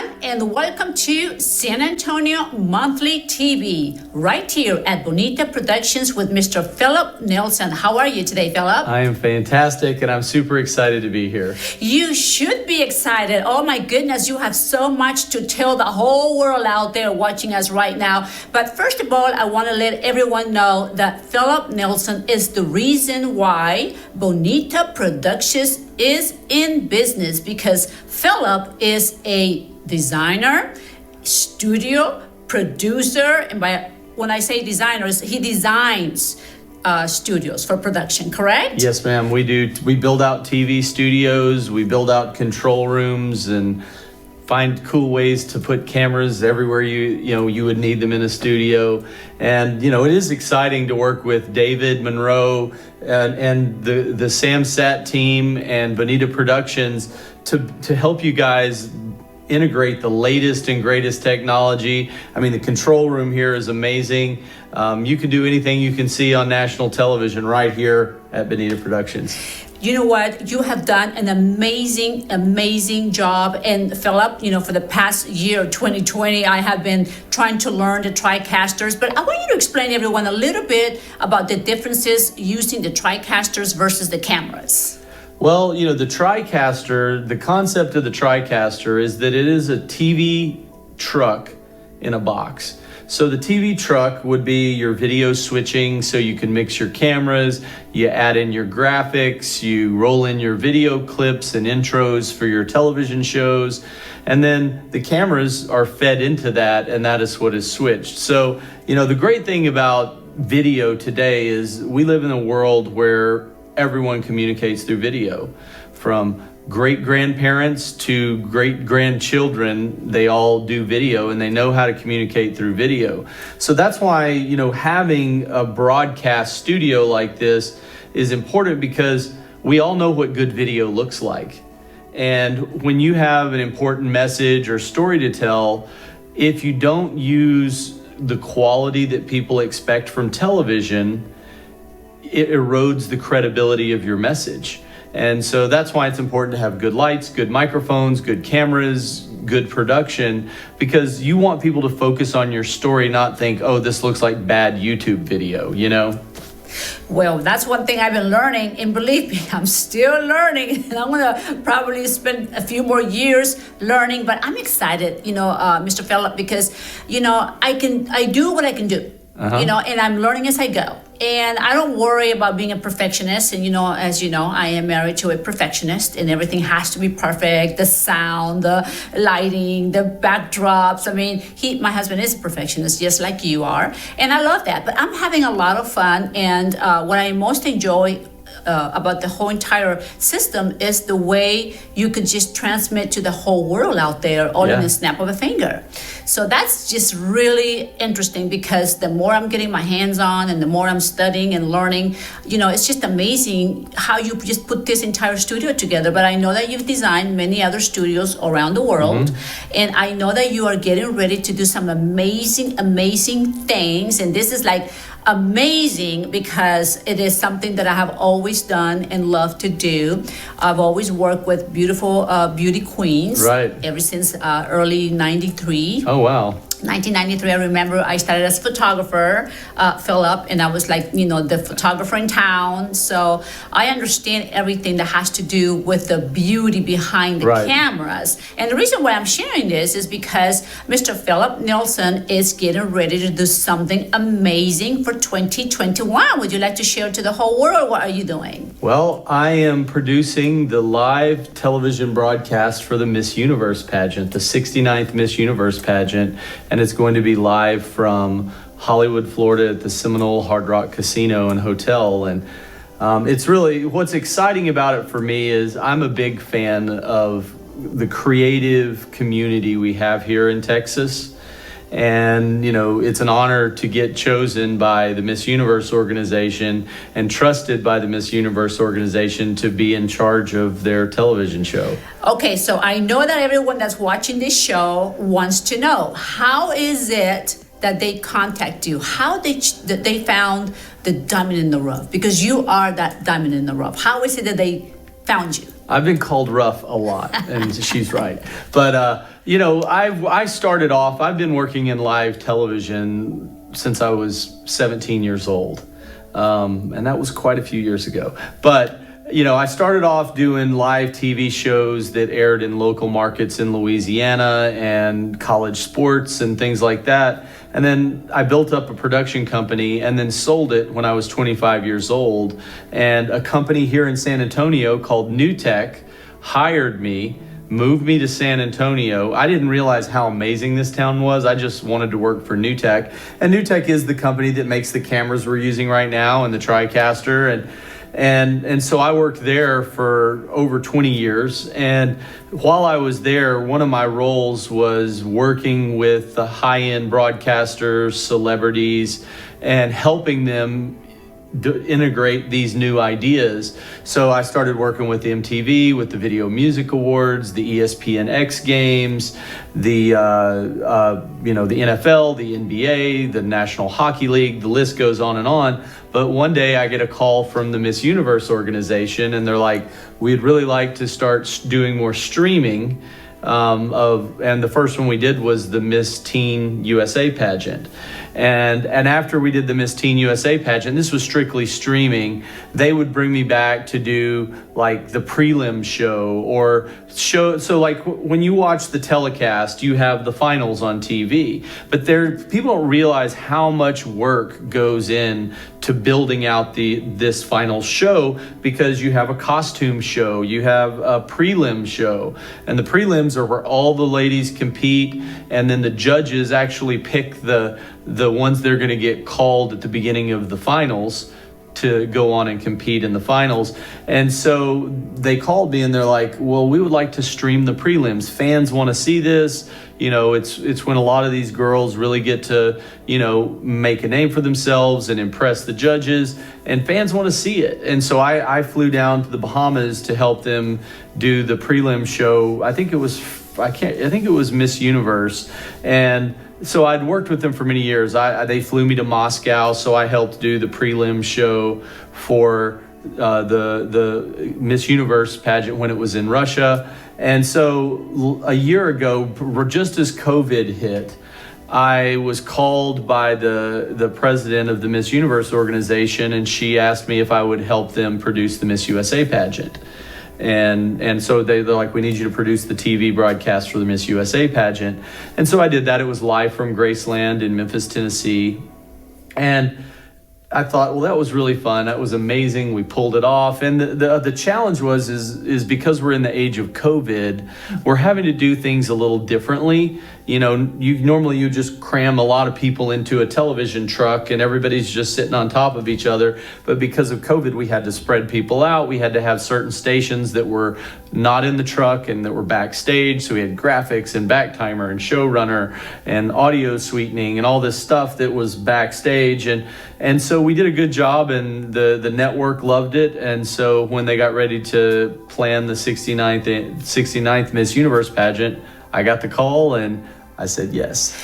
everyone, and welcome to San Antonio Monthly TV, right here at Bonita Productions with Mr. Philip Nelson. How are you today, Philip? I am fantastic, and I'm super excited to be here. You should be excited. Oh my goodness, you have so much to tell the whole world out there watching us right now. But first of all, I want to let everyone know that Philip Nelson is the reason why Bonita Productions is in business, because Philip is a designer, studio producer, and when I say designers, he designs studios for production, correct? Yes, ma'am. We do. We build out TV studios, we build out control rooms, and find cool ways to put cameras everywhere you would need them in a studio. And it is exciting to work with David Monroe and the SamSat team and Bonita Productions to help you guys integrate the latest and greatest technology. I mean, the control room here is amazing. You can do anything you can see on national television right here at Bonita Productions. You know what? You have done an amazing job. And Philip, for the past year, 2020, I have been trying to learn the TriCasters. But I want you to explain to everyone a little bit about the differences using the TriCasters versus the cameras. Well, the TriCaster, the concept of the TriCaster is that it is a TV truck in a box. So the TV truck would be your video switching, so you can mix your cameras, you add in your graphics, you roll in your video clips and intros for your television shows, and then the cameras are fed into that, and that is what is switched. So, the great thing about video today is we live in a world where everyone communicates through video. From great-grandparents to great-grandchildren, they all do video and they know how to communicate through video. So that's why, having a broadcast studio like this is important, because we all know what good video looks like. And when you have an important message or story to tell, if you don't use the quality that people expect from television, it erodes the credibility of your message. And so that's why it's important to have good lights, good microphones, good cameras, good production, because you want people to focus on your story, not think, oh, this looks like bad YouTube video, Well, that's one thing I've been learning, and believe me, I'm still learning, and I'm gonna probably spend a few more years learning, but I'm excited, Mr. Philip, because, I do what I can do. And I'm learning as I go. And I don't worry about being a perfectionist. And, as you know, I am married to a perfectionist, and everything has to be perfect. The sound, the lighting, the backdrops. I mean, my husband is a perfectionist, just like you are. And I love that. But I'm having a lot of fun. And what I most enjoy about the whole entire system is the way you could just transmit to the whole world out there all in a snap of a finger. So that's just really interesting, because the more I'm getting my hands on and the more I'm studying and learning, it's just amazing how you just put this entire studio together. But I know that you've designed many other studios around the world, and I know that you are getting ready to do some amazing things. And this is like amazing, because it is something that I have always done and love to do. I've always worked with beautiful beauty queens, right, ever since early 93. Oh, wow. 1993, I remember I started as a photographer, Philip, and I was like, the photographer in town. So I understand everything that has to do with the beauty behind the cameras. And the reason why I'm sharing this is because Mr. Philip Nelson is getting ready to do something amazing for 2021. Would you like to share to the whole world? What are you doing? Well, I am producing the live television broadcast for the Miss Universe pageant, the 69th Miss Universe pageant. And it's going to be live from Hollywood, Florida at the Seminole Hard Rock Casino and Hotel. And it's really, what's exciting about it for me is I'm a big fan of the creative community we have here in Texas. And, it's an honor to get chosen by the Miss Universe organization and trusted by the Miss Universe organization to be in charge of their television show. Okay, so I know that everyone that's watching this show wants to know, how is it that they contact you? How that they found the diamond in the rough? Because you are that diamond in the rough. How is it that they found you? I've been called rough a lot, and she's right. But you know, I started off. I've been working in live television since I was 17 years old, and that was quite a few years ago. But you know, I started off doing live TV shows that aired in local markets in Louisiana and college sports and things like that. And then I built up a production company and then sold it when I was 25 years old. And a company here in San Antonio called NewTek hired me, moved me to San Antonio. I didn't realize how amazing this town was. I just wanted to work for NewTek. And NewTek is the company that makes the cameras we're using right now and the TriCaster. And so I worked there for over 20 years. And while I was there, one of my roles was working with the high-end broadcasters, celebrities, and helping them integrate these new ideas. So I started working with MTV, with the Video Music Awards, the ESPN X Games, the the NFL, the NBA, the National Hockey League. The list goes on and on. But one day I get a call from the Miss Universe organization, and they're like, "We'd really like to start doing more streaming." And the first one we did was the Miss Teen USA pageant. And after we did the Miss Teen USA pageant, this was strictly streaming, they would bring me back to do like the prelim show or show. So like when you watch the telecast, you have the finals on TV, but people don't realize how much work goes in to building out this final show, because you have a costume show, you have a prelim show, and the prelims are where all the ladies compete, and then the judges actually pick the ones that are going to get called at the beginning of the finals to go on and compete in the finals. And so they called me and they're like, "Well, we would like to stream the prelims. Fans want to see this. You know, it's when a lot of these girls really get to, you know, make a name for themselves and impress the judges, and fans want to see it." And so I flew down to the Bahamas to help them do the prelim show. I think it was Miss Universe. And so I'd worked with them for many years. They flew me to Moscow, so I helped do the prelim show for the Miss Universe pageant when it was in Russia. And so a year ago, just as COVID hit, I was called by the president of the Miss Universe organization, and she asked me if I would help them produce the Miss USA pageant. And so they're like, "We need you to produce the TV broadcast for the Miss USA pageant." And so I did that. It was live from Graceland in Memphis, Tennessee. And I thought, well, that was really fun. That was amazing. We pulled it off. And the challenge is because we're in the age of COVID, we're having to do things a little differently. You know, you just cram a lot of people into a television truck and everybody's just sitting on top of each other. But because of COVID, we had to spread people out. We had to have certain stations that were not in the truck and that were backstage. So we had graphics and backtimer and showrunner and audio sweetening and all this stuff that was backstage. And so we did a good job, and the network loved it. And so when they got ready to plan the 69th Miss Universe pageant, I got the call and I said yes.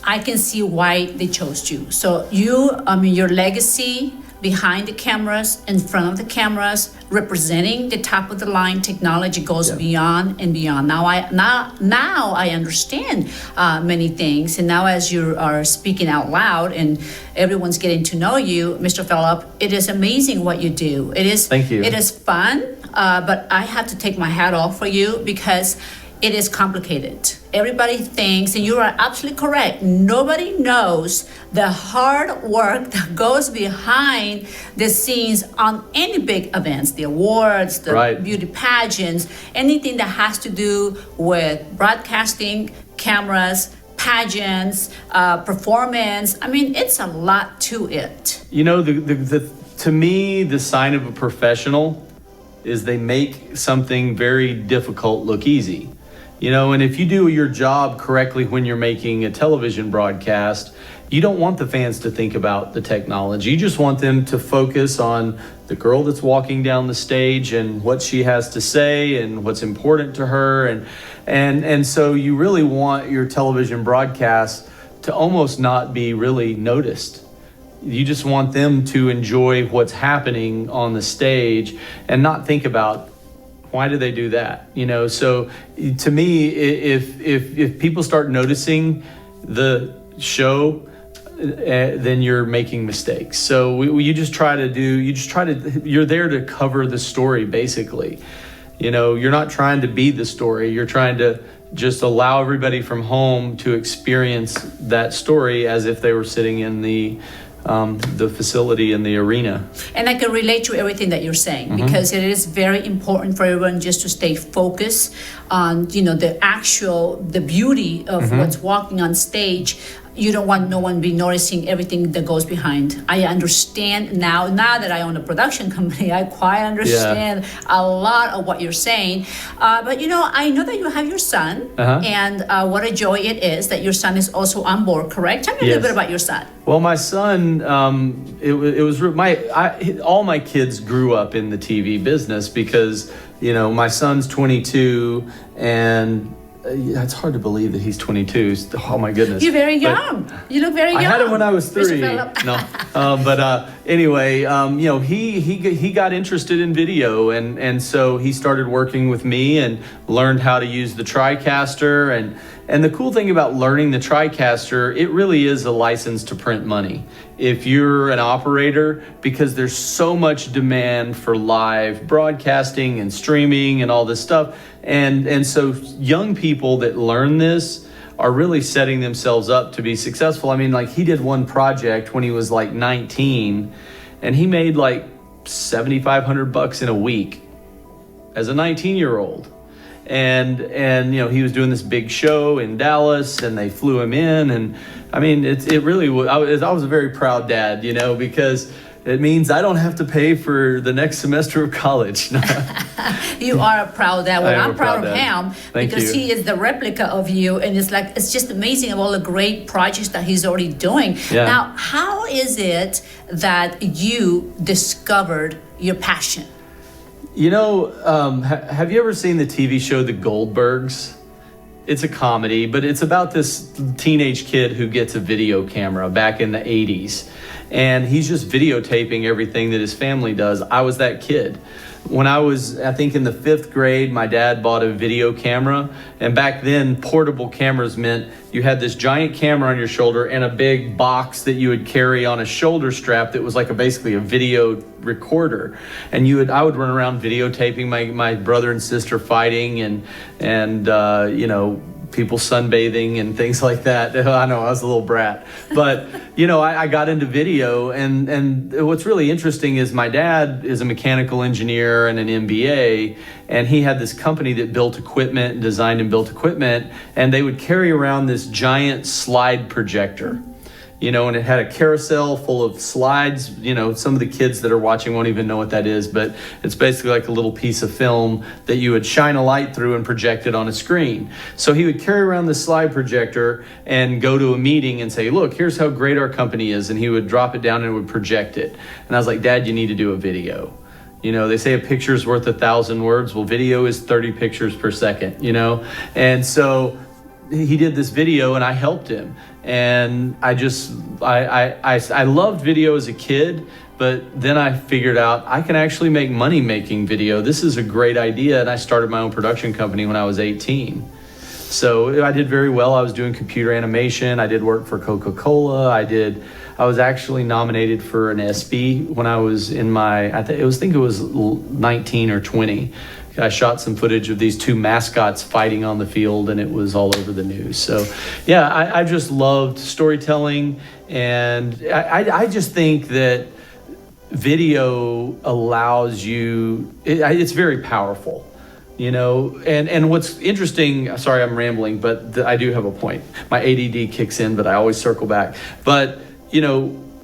I can see why they chose you. So your legacy behind the cameras, in front of the cameras, representing the top of the line technology goes beyond and beyond. Now I understand many things, and now as you are speaking out loud and everyone's getting to know you, Mr. Phillip, it is amazing what you do. Thank you. It is fun, but I have to take my hat off for you because it is complicated. Everybody thinks, and you are absolutely correct, nobody knows the hard work that goes behind the scenes on any big events, the awards, the beauty pageants, anything that has to do with broadcasting, cameras, pageants, performance. I mean, it's a lot to it. You know, to me, the sign of a professional is they make something very difficult look easy. You know, and if you do your job correctly when you're making a television broadcast, you don't want the fans to think about the technology. You just want them to focus on the girl that's walking down the stage and what she has to say and what's important to her. And so you really want your television broadcast to almost not be really noticed. You just want them to enjoy what's happening on the stage and not think about Why do they do that? So to me, if people start noticing the show, then you're making mistakes. So you're there to cover the story, basically. You're not trying to be the story. You're trying to just allow everybody from home to experience that story as if they were sitting in the facility in the arena. And I can relate to everything that you're saying, because it is very important for everyone just to stay focused on, the beauty of what's walking on stage. You don't want no one be noticing everything that goes behind. I understand now that I own a production company, I quite understand a lot of what you're saying. But I know that you have your son, and what a joy it is that your son is also on board, correct? Tell me a little bit about your son. Well, my son, all my kids grew up in the TV business because, my son's 22 and it's hard to believe that he's 22. Oh my goodness! You're very young. You look very young. I had him when I was 3. Anyway, he got interested in video, and so he started working with me and learned how to use the TriCaster. And the cool thing about learning the TriCaster, it really is a license to print money. If you're an operator, because there's so much demand for live broadcasting and streaming and all this stuff. And so young people that learn this are really setting themselves up to be successful. I mean, like he did one project when he was like 19 and he made like $7,500 in a week as a 19-year-old. And he was doing this big show in Dallas and they flew him in. And I mean, it really was, I was a very proud dad, because it means I don't have to pay for the next semester of college. You are a proud dad. Well, I'm proud of dad. him Thank because you. he is the replica of you. And it's just amazing of all the great projects that he's already doing. Yeah. Now, how is it that you discovered your passion? Have you ever seen the TV show The Goldbergs? It's a comedy, but it's about this teenage kid who gets a video camera back in the 80s. And he's just videotaping everything that his family does. I was that kid. When I was, I think in the 5th grade, my dad bought a video camera. And back then, portable cameras meant you had this giant camera on your shoulder and a big box that you would carry on a shoulder strap that was like basically a video recorder. And I would run around videotaping my brother and sister fighting and people sunbathing and things like that. I know I was a little brat, but I got into video, and what's really interesting is my dad is a mechanical engineer and an MBA, and he had this company that built equipment and designed and built equipment, and they would carry around this giant slide projector. And it had a carousel full of slides. Some of the kids that are watching won't even know what that is, but it's basically like a little piece of film that you would shine a light through and project it on a screen. So he would carry around the slide projector and go to a meeting and say, look, here's how great our company is. And he would drop it down and it would project it. And I was like, Dad, you need to do a video. They say a picture's worth 1,000 words. Well, video is 30 pictures per second, And so he did this video and I helped him. And I loved video as a kid, but then I figured out I can actually make money making video. This is a great idea. And I started my own production company when I was 18. So I did very well. I was doing computer animation. I did work for Coca-Cola. I was actually nominated for an ESPY when I was in I think it was 19 or 20. I shot some footage of these 2 mascots fighting on the field, and it was all over the news. So, yeah, I just loved storytelling, and I just think that video allows you. It's very powerful, And what's interesting. Sorry, I'm rambling, but I do have a point. My ADD kicks in, but I always circle back. But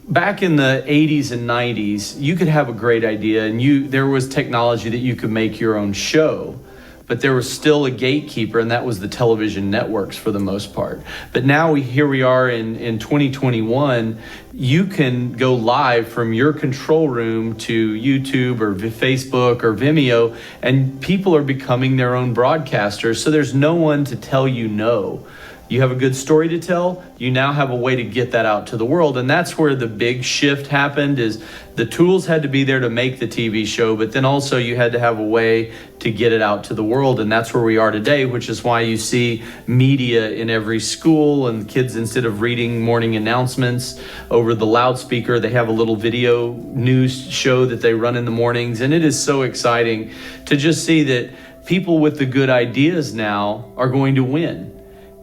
back in the 80s and 90s, you could have a great idea and there was technology that you could make your own show, but there was still a gatekeeper, and that was the television networks for the most part. But now here we are in 2021, you can go live from your control room to YouTube or Facebook or Vimeo, and people are becoming their own broadcasters, so there's no one to tell you no. You have a good story to tell, you now have a way to get that out to the world. And that's where the big shift happened, is the tools had to be there to make the TV show, but then also you had to have a way to get it out to the world. And that's where we are today, which is why you see media in every school, and kids, instead of reading morning announcements over the loudspeaker, they have a little video news show that they run in the mornings. And it is so exciting to just see that people with the good ideas now are going to win.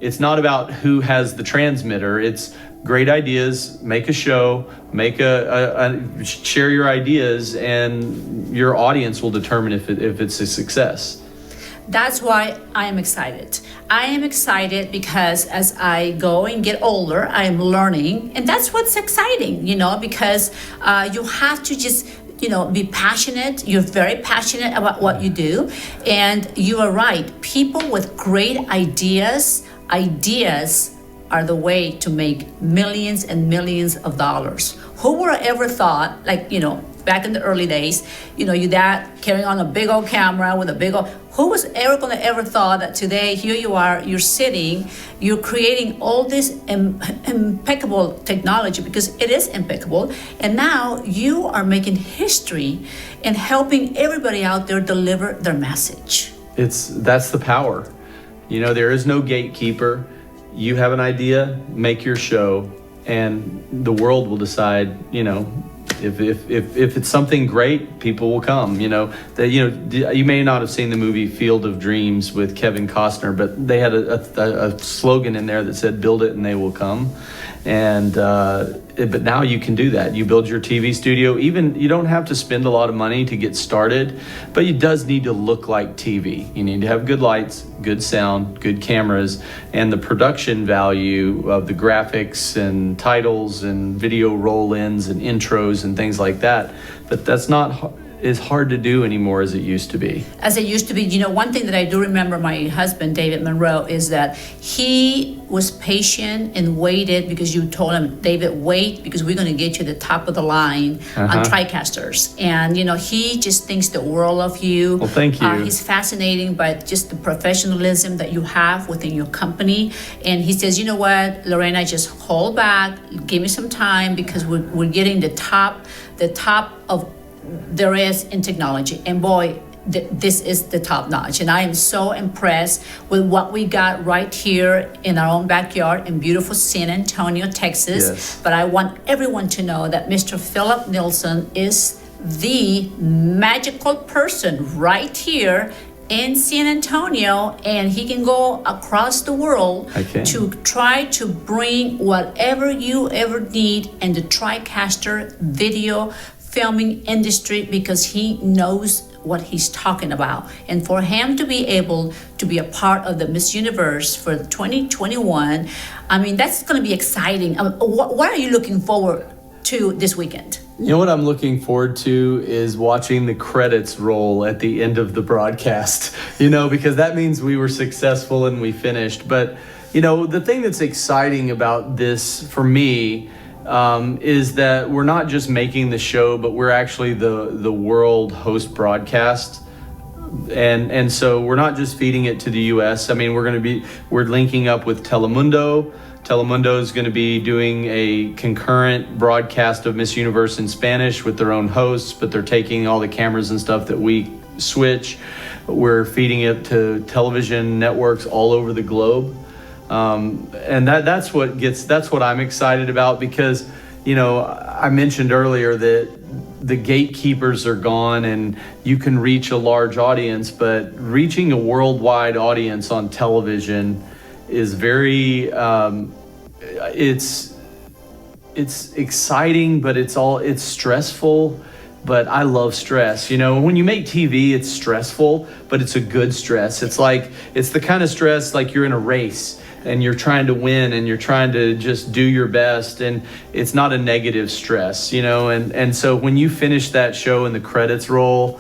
It's not about who has the transmitter. It's great ideas, make a show, share your ideas, and your audience will determine if it's a success. That's why I am excited. I am excited because as I go and get older, I am learning, and that's what's exciting, because you have to just be passionate. You're very passionate about what you do, and you are right. People with great ideas are the way to make millions and millions of dollars. Who would have ever thought, back in the early days, your dad carrying on a big old camera with a big old, who was ever thought that today, here you are, you're sitting, you're creating all this impeccable technology, because it is impeccable, and now you are making history and helping everybody out there deliver their message. That's the power. There is no gatekeeper. You have an idea, make your show, and the world will decide, if it's something great, people will come. You may not have seen the movie Field of Dreams with Kevin Costner, but they had a slogan in there that said, "Build it and they will come." And but now you can do that. You build your TV studio. Even you don't have to spend a lot of money to get started, but it does need to look like TV. You need to have good lights, good sound, good cameras, and the production value of the graphics and titles and video roll-ins and intros and things like that. But that's not as hard to do anymore as it used to be. As it used to be, one thing that I do remember my husband, David Monroe, is that he was patient and waited, because you told him, David, wait, because we're going to get you the top of the line on TriCasters. And, he just thinks the world of you. Well, thank you. He's fascinating by just the professionalism that you have within your company. And he says, you know what, Lorena, just hold back, give me some time, because we're getting the top of there is in technology, and boy, this is the top notch. And I am so impressed with what we got right here in our own backyard in beautiful San Antonio, Texas. Yes. But I want everyone to know that Mr. Philip Nilsson is the magical person right here in San Antonio, and he can go across the world to try to bring whatever you ever need in the TriCaster video filming industry, because he knows what he's talking about. And for him to be able to be a part of the Miss Universe for 2021, that's going to be exciting. What are you looking forward to this weekend? What I'm looking forward to is watching the credits roll at the end of the broadcast, because that means we were successful and we finished. But, the thing that's exciting about this for me is that we're not just making the show, but we're actually the world host broadcast. And so we're not just feeding it to the US. We're linking up with Telemundo. Telemundo is going to be doing a concurrent broadcast of Miss Universe in Spanish with their own hosts, but they're taking all the cameras and stuff that we switch. We're feeding it to television networks all over the globe. And that's what I'm excited about, because, I mentioned earlier that the gatekeepers are gone and you can reach a large audience, but reaching a worldwide audience on television is very, it's exciting, but it's stressful. But I love stress. When you make TV, it's stressful, but it's a good stress. It's the kind of stress like you're in a race and you're trying to win and you're trying to just do your best, and it's not a negative stress, and so when you finish that show and the credits roll,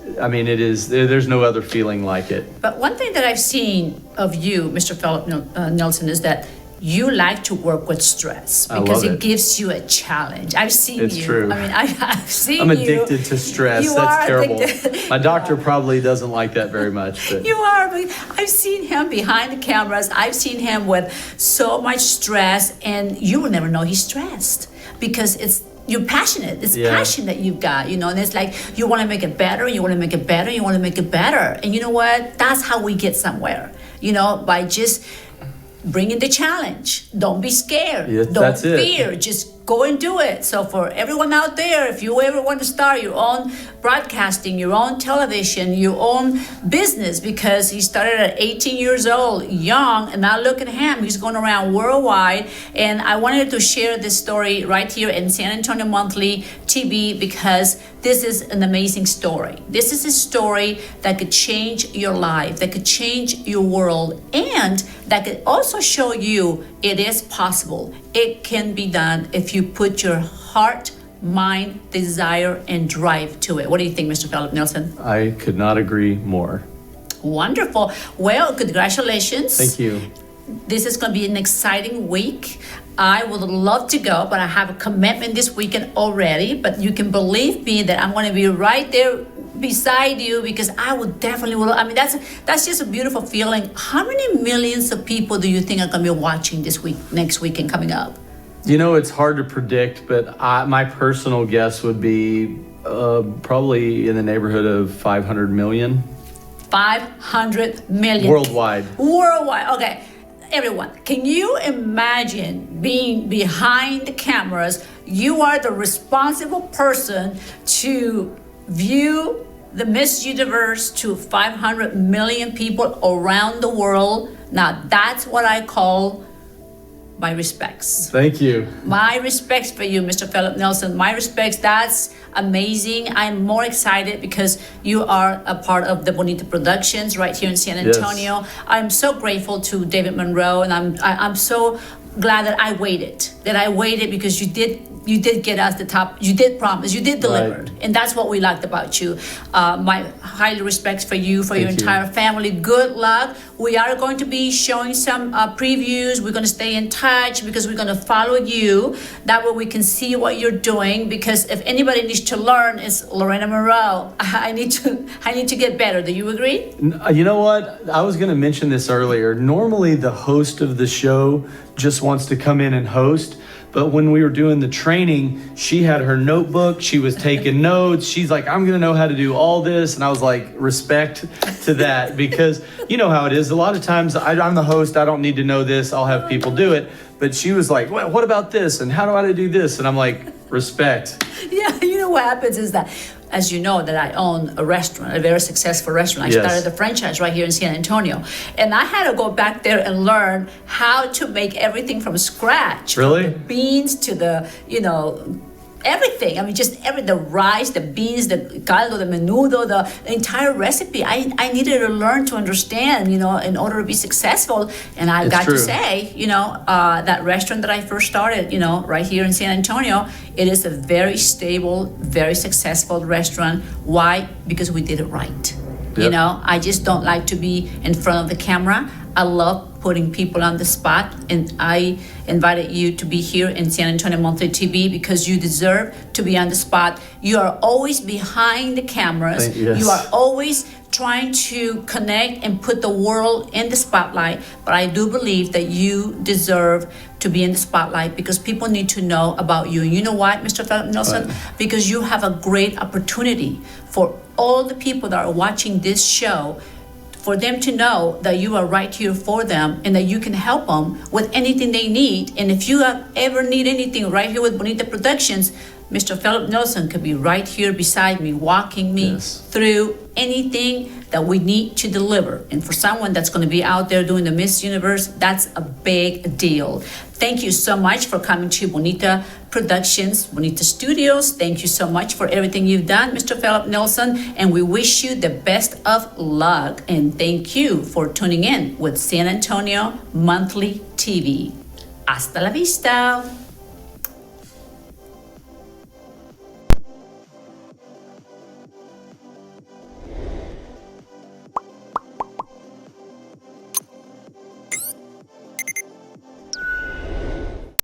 there's no other feeling like it. But one thing that I've seen of you, Mr. Philip Nilsson, is that you like to work with stress I because love it it. gives you a challenge. I've seen It's you. true. I mean, I've seen I'm you. addicted to stress. You That's are terrible. addicted. My doctor probably doesn't like that very much. But You are, but I've seen him behind the cameras. I've seen him with so much stress, and you will never know he's stressed because you're passionate. It's Yeah. passion that you've got, and it's like you want to make it better, you want to make it better, you want to make it better. And you know what? That's how we get somewhere, by just bringing the challenge. Don't be scared. Yeah, Don't that's it. fear. Just go and do it. So for everyone out there, if you ever want to start your own broadcasting, your own television, your own business, because he started at 18 years old, young, and now look at him. He's going around worldwide. And I wanted to share this story right here in San Antonio Monthly TV because this is an amazing story. This is a story that could change your life, that could change your world, and that could also show you it is possible. It can be done if you put your heart, mind, desire, and drive to it. What do you think, Mr. Philip Nelson? I could not agree more. Wonderful. Well, congratulations. Thank you. This is going to be an exciting week. I would love to go, but I have a commitment this weekend already. But you can believe me that I'm going to be right there beside you because I would definitely will. I mean, that's just a beautiful feeling. How many millions of people do you think are going to be watching this week, next weekend coming up? It's hard to predict, but my personal guess would be probably in the neighborhood of 500 million. 500 million. Worldwide. Worldwide. Okay. Everyone, can you imagine being behind the cameras? You are the responsible person to view the Miss Universe to 500 million people around the world. Now, that's what I call my respects. Thank you. My respects for you, Mr. Philip Nelson. My respects. That's amazing. I'm more excited because you are a part of the Bonita Productions right here in San Antonio. Yes. I'm so grateful to David Monroe, and I'm so glad that I waited because you did get us the top. You did promise. You did deliver. Right. And that's what we liked about you. My highly respects for you, for your Thank you. entire family. Good luck. We are going to be showing some previews. We're going to stay in touch because we're going to follow you. That way we can see what you're doing. Because if anybody needs to learn, it's Lorena Monroe. I need to get better. Do you agree? You know what? I was going to mention this earlier. Normally, the host of the show just wants to come in and host. But when we were doing the training, she had her notebook. She was taking notes. She's like, I'm going to know how to do all this. And I was like, respect to that, because you know how it is. A lot of times I'm the host. I don't need to know this. I'll have people do it. But she was like, what about this? And how do I do this? And I'm like, respect. Yeah, you know what happens is that, as you know, that I own a restaurant, a very successful restaurant. I Yes. started the franchise right here in San Antonio. And I had to go back there and learn how to make everything from scratch. Really? From the beans to the, everything. I mean, just the rice, the beans, the caldo, the menudo, the entire recipe. I needed to learn to understand, in order to be successful. And I It's got true. to say, that restaurant that I first started, right here in San Antonio, it is a very stable, very successful restaurant. Why? Because we did it right. Yep. I just don't like to be in front of the camera. I love putting people on the spot, and I invited you to be here in San Antonio Monthly TV because you deserve to be on the spot. You are always behind the cameras. Yes. You are always trying to connect and put the world in the spotlight, but I do believe that you deserve to be in the spotlight because people need to know about you. You know what, Mr. Philip Nelson? Right. Because you have a great opportunity for all the people that are watching this show, for them to know that you are right here for them and that you can help them with anything they need. And if you ever need anything right here with Bonita Productions, Mr. Philip Nelson could be right here beside me, walking me Yes. through anything that we need to deliver. And for someone that's going to be out there doing the Miss Universe, that's a big deal. Thank you so much for coming to Bonita Productions, Bonita Studios. Thank you so much for everything you've done, Mr. Philip Nelson. And we wish you the best of luck. And thank you for tuning in with San Antonio Monthly TV. Hasta la vista.